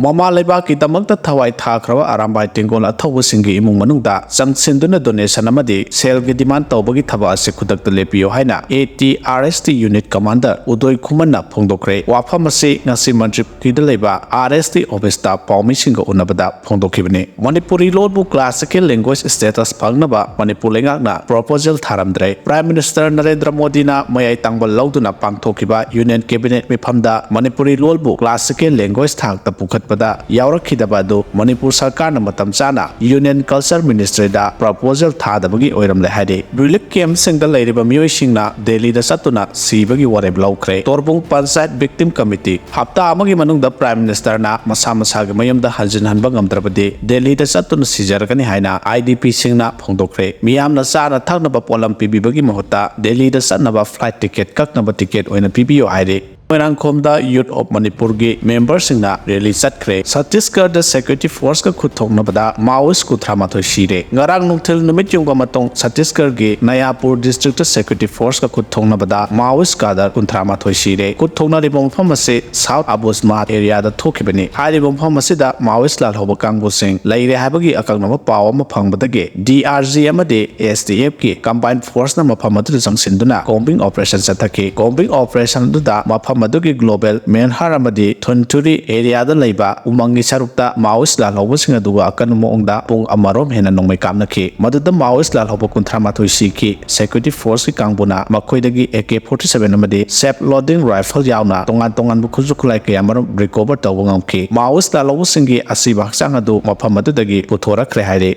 ꯃꯃꯥ ꯂꯩꯕꯥꯛꯀꯤ ꯗꯃꯛꯇ ꯊꯋꯥꯏ ꯊꯥꯈ꯭ꯔꯕ ꯑꯔꯥꯝꯕꯥꯏ ꯇꯦꯡꯒꯣꯜ ꯑꯊꯧꯕꯁꯤꯡꯒꯤ ꯏꯃꯨꯡ ꯃꯅꯨꯡꯗ ꯆꯪꯁꯤꯟꯗꯨꯅ ꯗꯣꯅꯦꯁꯟ ꯑꯃꯗꯤ ꯁꯦꯜꯒꯤ ꯗꯤꯃꯥꯟ ꯇꯧꯕꯒꯤ ꯊꯕꯛ ꯑꯁꯤ ꯈꯨꯗꯛꯇ ꯂꯦꯞꯄꯤꯌꯨ ꯍꯥꯏꯅ ATRST ꯌꯨꯅꯤꯠ ꯀꯃꯥꯟꯗꯔ ꯎꯗꯣꯏ ꯈꯨꯃꯟꯅ ꯐꯣꯡꯗꯣꯛꯈ꯭ꯔꯦ꯫ ꯋꯥꯐꯝ ꯑꯁꯤ ꯉꯁꯤ ꯃꯟꯇ꯭ꯔꯤꯄꯨꯔꯗ ꯂꯩꯕ RST ꯑꯣꯐꯤꯁꯇ ꯄꯥꯎꯃꯤꯁꯤꯡꯒ ꯎꯅꯕꯗ ꯐꯣꯡꯗꯣꯛꯈꯤꯕꯅꯤ꯫ ꯃꯅꯤꯄꯨꯔꯤ ꯂꯣꯟꯕꯨ ꯀ꯭ꯂꯥꯁꯤꯀꯦꯜ ꯂꯦꯡꯒ꯭ꯋꯦꯖ ꯁ꯭ꯇꯦꯇꯁ ꯐꯪꯅꯕ ꯃꯅꯤꯄꯨꯔ ꯂꯩꯉꯥꯛꯅ ꯄ꯭ꯔꯣꯄꯣꯖꯦꯜ ꯊꯥꯔꯝꯗ꯭ꯔꯦ꯫ ꯄ꯭ꯔꯥꯏꯝ ꯃꯤꯅꯤꯁꯇꯔ ꯅꯔꯦꯟꯗ꯭ꯔ ꯃꯣꯗꯤꯅ ꯃꯌꯥꯏ ꯇꯥꯡꯕ ꯂꯧꯗꯨꯅ ꯄꯥꯡꯊꯣꯛꯈꯤꯕ ꯌꯨꯅꯤꯌꯟ ꯀꯦꯕꯤꯅꯦꯠ ꯃꯤꯐꯝꯗ ꯃꯅꯤꯄꯨꯔꯤ ꯂꯣꯟꯕꯨ ꯀ꯭ꯂꯥꯁꯤꯀꯦल ꯂꯦꯡꯒ꯭ꯋꯦꯖ ꯊꯥꯛꯇ ꯄꯨꯈꯠꯄꯗ ꯌꯥꯎꯔꯛꯈꯤꯗꯕ ꯑꯗꯨ ꯃꯅꯤꯄꯨꯔ ꯁꯔꯀꯥꯔꯅ ꯃꯇꯝ ꯆꯥꯅ ꯌꯨꯅꯤꯌꯟ ꯀꯜꯆꯔ ꯃꯤꯅꯤꯁꯇ꯭ꯔꯤꯗ ꯄ꯭ꯔꯣꯄꯣꯖꯦꯜ ꯊꯥꯗꯕꯒꯤ ꯑꯣꯏꯔꯝꯂꯦ ꯍꯥꯏꯔꯤ꯫ ꯔꯤꯂꯤꯐ ꯀꯦꯝꯞꯁꯤꯡꯗ ꯂꯩꯔꯤꯕ ꯃꯤꯑꯣꯏꯁꯤꯡꯅ ꯗꯦꯜꯂꯤꯗ ꯆꯠꯇꯨꯅ ꯁꯤꯕꯒꯤ ꯋꯥꯔꯦꯞ ꯂꯧꯈ꯭ꯔꯦ꯫ ꯇꯣꯔꯕꯨꯡ ꯄꯟꯆꯥꯌꯠ ꯚꯤꯛꯇꯤꯝ ꯀꯃꯤꯇꯤ ꯍꯞꯇꯥ ꯑꯃꯒꯤ ꯃꯅꯨꯡꯗ ꯄ꯭ꯔꯥꯏꯝ ꯃꯤꯅꯤꯁꯇꯔꯅ ꯃꯁꯥ ꯃꯁꯥꯒꯤ ꯃꯌꯨꯝꯗ ꯍꯟꯖꯤꯟꯍꯟꯕ ꯉꯝꯗ꯭ꯔꯕꯗꯤ ꯗꯦꯜꯂꯤꯗ ꯆꯠꯇꯨꯅ ꯁꯤꯖꯔꯒꯅꯤ ꯍꯥꯏꯅ IDPꯁꯤꯡꯅ ꯐꯣꯡꯗꯣꯛꯈ꯭ꯔꯦ꯫ ꯃꯤꯌꯥꯝꯅ ꯆꯥꯅ ꯊꯛꯅꯕ ꯄꯣꯠꯂꯝ ꯄꯤꯕꯤꯕꯒꯤ ꯃꯍꯨꯠꯇ ꯗꯦꯜꯂꯤꯗ ꯆꯠꯅꯕ ꯐ꯭ꯂꯥꯏꯠ ꯇꯤꯀꯦꯠ ꯀꯛꯅꯕ ꯇꯤꯀꯦꯠ ꯑꯣꯏꯅ ꯄꯤꯕꯤꯌꯨ ꯍꯥꯏꯔꯤ꯫ ꯃꯣꯏꯔꯥꯡꯈꯣꯝꯗ ꯌꯨꯠ ꯑꯣꯐ ꯃꯅꯤꯄꯨꯔꯒꯤ ꯃꯦꯝꯕꯔꯁꯤꯡꯅ ꯔꯦꯂꯤ ꯆꯠꯈ꯭ꯔꯦ꯫ ꯁꯠꯇꯤꯁꯒꯔꯗ ꯁꯦꯀ꯭ꯌꯨꯔꯤꯇꯤ ꯐꯣꯔꯁꯀ ꯈꯨꯠ ꯊꯣꯛꯅꯕꯗ ꯃꯥꯑꯣꯏꯁ 38 ꯁꯤꯔꯦ꯫ ꯉꯔꯥꯡ ꯅꯨꯡꯊꯤꯜ ꯅꯨꯃꯤꯠ ꯌꯨꯡꯕ ꯃꯇꯨꯡ ꯁꯠꯇꯤꯁꯒꯔꯒꯤ ꯅꯌꯥꯄꯨꯔ ꯗꯤꯁꯇ꯭ꯔꯤꯛꯇ ꯁꯦꯀ꯭ꯌꯨꯔꯤꯇꯤ ꯐꯣꯔꯁꯀ ꯈꯨꯠ ꯊꯣꯛꯅꯕꯗ ꯃꯥꯑꯣꯏꯁ ꯀꯥꯗꯔ 38 ꯁꯤꯔꯦ꯫ ꯈꯨꯠ ꯊꯣꯛꯅꯔꯤꯕ ꯃꯐꯝ ꯑꯁꯤ ꯁꯥꯎꯊ ꯑꯕꯨꯖꯃꯥꯠ ꯑꯦꯔꯤꯌꯥꯗ ꯊꯣꯛꯈꯤꯕꯅꯤ꯫ ꯍꯥꯏꯔꯤꯕ ꯃꯐꯝ ꯑꯁꯤꯗ ꯃꯥꯑꯣꯏꯁ ꯂꯥꯜꯍꯧꯕ ꯀꯥꯡꯕꯨꯁꯤꯡ ꯂꯩꯔꯦ ꯍꯥꯏꯕꯒꯤ ꯑꯀꯛꯅꯕ ꯄꯥꯎ ꯑꯃ ꯐꯪꯕꯗꯒꯤ DRG ꯑꯃꯗꯤ SDFꯀꯤ ꯀꯝꯕꯥꯏꯟ ꯐꯣꯔꯁꯅ ꯃꯐꯝ ꯑꯗꯨꯗ ꯆꯪꯁꯤꯟꯗꯨꯅ ꯀꯣꯝꯕꯤꯡ ꯑꯣꯄꯔꯦꯁꯟ ꯆꯠꯊꯈꯤ꯫ ꯀꯣꯝꯕꯤꯡ ꯑꯣꯄꯔꯦꯁꯟ ꯑꯗꯨꯗ ꯃꯐꯝ ꯑꯗꯨꯒꯤ ꯒ꯭ꯂꯣꯕꯦꯜ ꯃꯦꯟꯍꯥꯔ ꯑꯃꯗꯤ ꯊꯨꯟꯊꯨꯔꯤ ꯑꯦꯔꯤꯌꯥꯗ ꯂꯩꯕ ꯎꯃꯪꯒꯤ ꯁꯔꯨꯛꯇ ꯃꯥꯑꯣꯏꯁ ꯂꯥꯜꯍꯧꯕꯁꯤꯡ ꯑꯗꯨꯒ ꯑꯀꯟꯕ ꯃꯑꯣꯡꯗ ꯄꯨꯡ ꯑꯃꯔꯣꯝ ꯍꯦꯟꯅ ꯅꯣꯡꯃꯩ ꯀꯥꯞꯅꯈꯤ꯫ ꯃꯗꯨꯗ ꯃꯥꯑꯣꯏꯁ ꯂꯥꯜꯍꯧꯕ 38 ꯁꯤꯈꯤ꯫ ꯁꯦꯀ꯭ꯌꯨꯔꯤꯇꯤ ꯐꯣꯔꯁꯀꯤ ꯀꯥꯡꯕꯨꯅ ꯃꯈꯣꯏꯗꯒꯤ AK-47 ꯑꯃꯗꯤ ꯁꯦꯜꯐ ꯂꯣꯗꯤꯡ ꯔꯥꯏꯐꯜ ꯌꯥꯎꯅ ꯇꯣꯉꯥꯟ-ꯇꯣꯉꯥꯟꯕ ꯈꯨꯠꯁꯨ ꯈꯨꯠꯂꯥꯏ ꯀꯌꯥꯃꯔꯨꯝ ꯔꯤꯀꯣꯚꯔ ꯇꯧꯕ ꯉꯝꯈꯤ꯫ ꯃꯥꯑꯣꯏꯁ ꯂꯥꯜꯍꯧꯕꯁꯤꯡꯒꯤ ꯑꯁꯤꯕ ꯍꯛꯆꯥꯡ ꯑꯗꯨ ꯃꯐꯝ ꯑꯗꯨꯗꯒꯤ ꯄꯨꯊꯣꯔꯛꯈ꯭ꯔꯦ ꯍꯥꯏꯔꯤ꯫